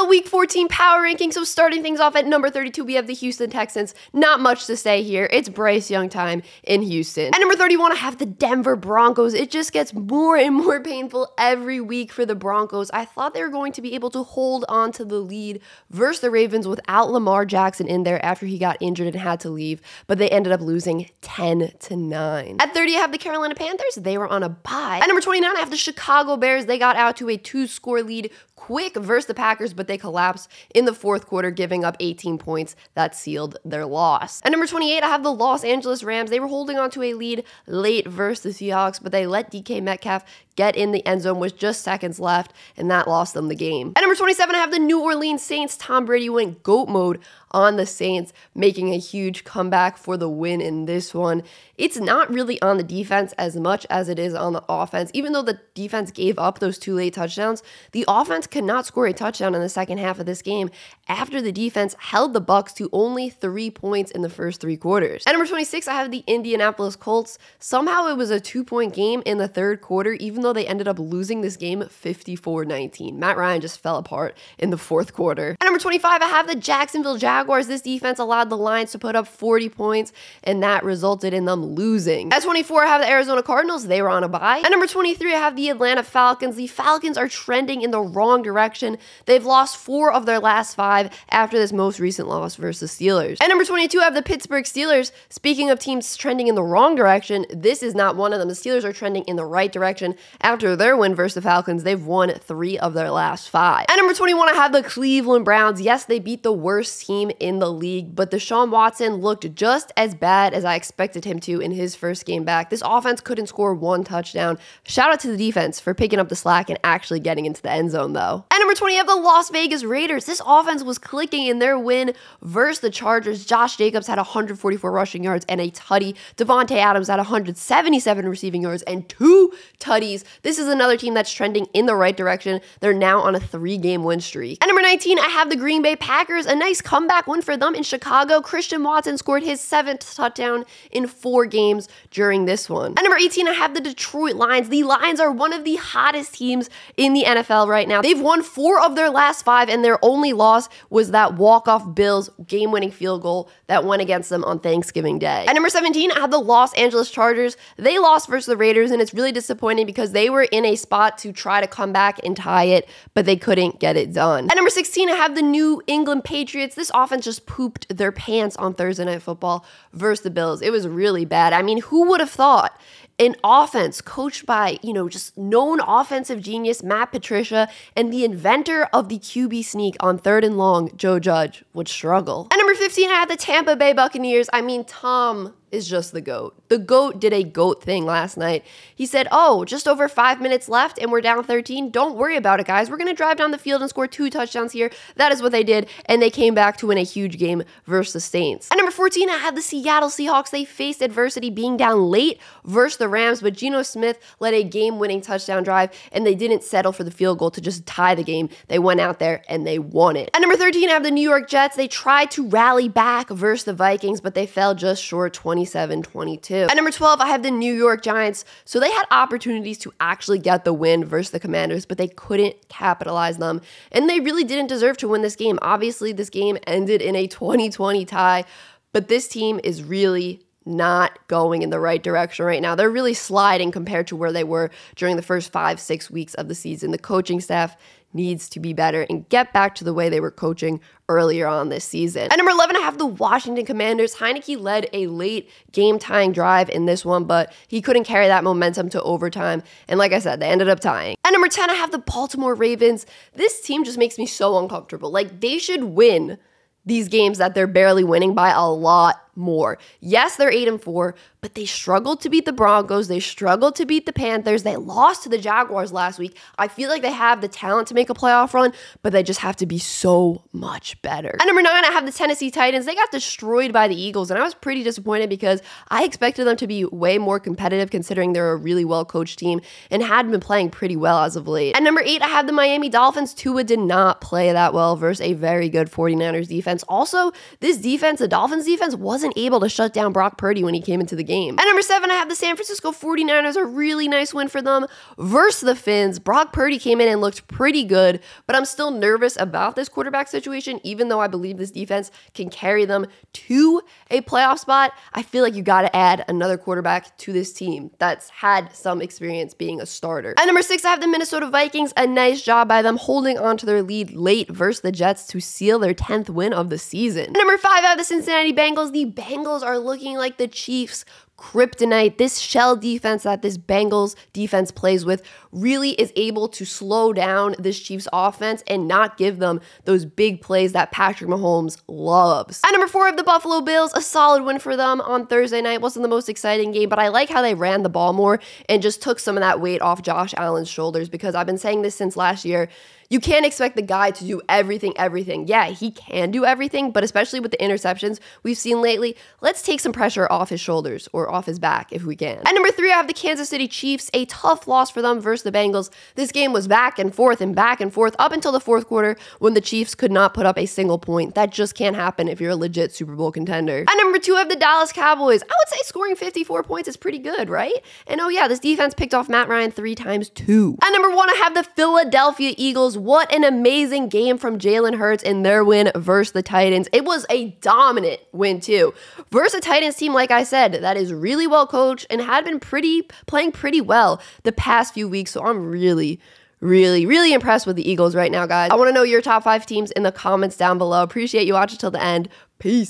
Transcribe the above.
NFL Week 14 power ranking. So starting things off at number 32, we have the Houston Texans. Not much to say here. It's Bryce Young time in Houston. At number 31, I have the Denver Broncos. It just gets more and more painful every week for the Broncos. I thought they were going to be able to hold on to the lead versus the Ravens without Lamar Jackson in there after he got injured and had to leave, but they ended up losing 10-9. At 30, I have the Carolina Panthers. They were on a bye. At number 29, I have the Chicago Bears. They got out to a 2-score lead quick versus the Packers, but they collapsed in the fourth quarter, giving up 18 points. That sealed their loss. At number 28, I have the Los Angeles Rams. They were holding on to a lead late versus the Seahawks, but they let DK Metcalf get in the end zone with just seconds left, and that lost them the game. At number 27, I have the New Orleans Saints. Tom Brady went GOAT mode on the Saints, making a huge comeback for the win in this one. It's not really on the defense as much as it is on the offense. Even though the defense gave up those 2 late touchdowns, the offense could not score a touchdown in the second half of this game after the defense held the Bucs to only 3 points in the first 3 quarters. At number 26, I have the Indianapolis Colts. Somehow it was a 2-point game in the third quarter, even though they ended up losing this game 54-19. Matt Ryan just fell apart in the fourth quarter. At number 25, I have the Jacksonville Jaguars. This defense allowed the Lions to put up 40 points, and that resulted in them losing. At 24, I have the Arizona Cardinals. They were on a bye. At number 23, I have the Atlanta Falcons. The Falcons are trending in the wrong direction. They've lost 4 of their last 5 after this most recent loss versus Steelers. At number 22, I have the Pittsburgh Steelers. Speaking of teams trending in the wrong direction, this is not one of them. The Steelers are trending in the right direction. After their win versus the Falcons, they've won 3 of their last 5. At number 21, I have the Cleveland Browns. Yes, they beat the worst team in the league, but Deshaun Watson looked just as bad as I expected him to in his first game back. This offense couldn't score 1 touchdown. Shout out to the defense for picking up the slack and actually getting into the end zone, though. At number 20, I have the Las Vegas Raiders. This offense was clicking in their win versus the Chargers. Josh Jacobs had 144 rushing yards and a tutty. Devontae Adams had 177 receiving yards and 2 tutties. This is another team that's trending in the right direction. They're now on a 3-game win streak. At number 19, I have the Green Bay Packers. A nice comeback win for them in Chicago. Christian Watson scored his 7th touchdown in 4 games during this one. At number 18, I have the Detroit Lions. The Lions are one of the hottest teams in the NFL right now. They've won 4 of their last 5, and their only loss was that walk-off Bills game-winning field goal that went against them on Thanksgiving Day. At number 17, I have the Los Angeles Chargers. They lost versus the Raiders, and it's really disappointing because they were in a spot to try to come back and tie it, but they couldn't get it done. At number 16, I have the New England Patriots. This offense just pooped their pants on Thursday Night Football versus the Bills. It was really bad. I mean, who would have thought an offense coached by, just known offensive genius Matt Patricia and the inventor of the QB sneak on 3rd and long, Joe Judge, would struggle. At number 15, I had the Tampa Bay Buccaneers. I mean, Tom is just the GOAT. The GOAT did a GOAT thing last night. He said, oh, just over 5 minutes left and we're down 13. Don't worry about it, guys. We're going to drive down the field and score 2 touchdowns here. That is what they did, and they came back to win a huge game versus the Saints. At number 14, I had the Seattle Seahawks. They faced adversity being down late versus the Rams, but Geno Smith led a game-winning touchdown drive, and they didn't settle for the field goal to just tie the game. They went out there and they won it. At number 13, I have the New York Jets. They tried to rally back versus the Vikings, but they fell just short, 27-22. At number 12, I have the New York Giants. So they had opportunities to actually get the win versus the Commanders, but they couldn't capitalize them, and they really didn't deserve to win this game. Obviously, this game ended in a 20-20 tie, but this team is really not going in the right direction right now. They're really sliding compared to where they were during the first 5-6 weeks of the season. The coaching staff needs to be better and get back to the way they were coaching earlier on this season. At number 11, I have the Washington Commanders. Heineke led a late game-tying drive in this one, but he couldn't carry that momentum to overtime. And like I said, they ended up tying. At number 10, I have the Baltimore Ravens. This team just makes me so uncomfortable. Like, they should win these games that they're barely winning by a lot more. Yes, they're 8-4, but they struggled to beat the Broncos. They struggled to beat the Panthers. They lost to the Jaguars last week. I feel like they have the talent to make a playoff run, but they just have to be so much better. At number 9, I have the Tennessee Titans. They got destroyed by the Eagles, and I was pretty disappointed because I expected them to be way more competitive considering they're a really well-coached team and had been playing pretty well as of late. At number 8, I have the Miami Dolphins. Tua did not play that well versus a very good 49ers defense. Also, this defense, the Dolphins defense, wasn't wasn't able to shut down Brock Purdy when he came into the game. At number 7, I have the San Francisco 49ers, a really nice win for them versus the Finns. Brock Purdy came in and looked pretty good, but I'm still nervous about this quarterback situation, even though I believe this defense can carry them to a playoff spot. I feel like you got to add another quarterback to this team that's had some experience being a starter. At number 6, I have the Minnesota Vikings. A nice job by them holding on to their lead late versus the Jets to seal their 10th win of the season. At number 5, I have the Cincinnati Bengals. The Bengals are looking like the Chiefs' kryptonite. This shell defense that this Bengals defense plays with really is able to slow down this Chiefs offense and not give them those big plays that Patrick Mahomes loves. At number 4, of the Buffalo Bills, a solid win for them on Thursday night. Wasn't the most exciting game, but I like how they ran the ball more and just took some of that weight off Josh Allen's shoulders, because I've been saying this since last year. You can't expect the guy to do everything. Yeah, he can do everything, but especially with the interceptions we've seen lately, let's take some pressure off his shoulders or off his back if we can. At number 3, I have the Kansas City Chiefs, a tough loss for them versus the Bengals. This game was back and forth up until the fourth quarter when the Chiefs could not put up a single point. That just can't happen if you're a legit Super Bowl contender. At number 2, I have the Dallas Cowboys. I would say scoring 54 points is pretty good, right? And oh yeah, this defense picked off Matt Ryan 3 times too. At number 1, I have the Philadelphia Eagles. What an amazing game from Jalen Hurts in their win versus the Titans. It was a dominant win too. Versus a Titans team, like I said, that is really well coached and had been playing pretty well the past few weeks. So I'm really impressed with the Eagles right now, guys. I want to know your top 5 teams in the comments down below. Appreciate you watching till the end. Peace.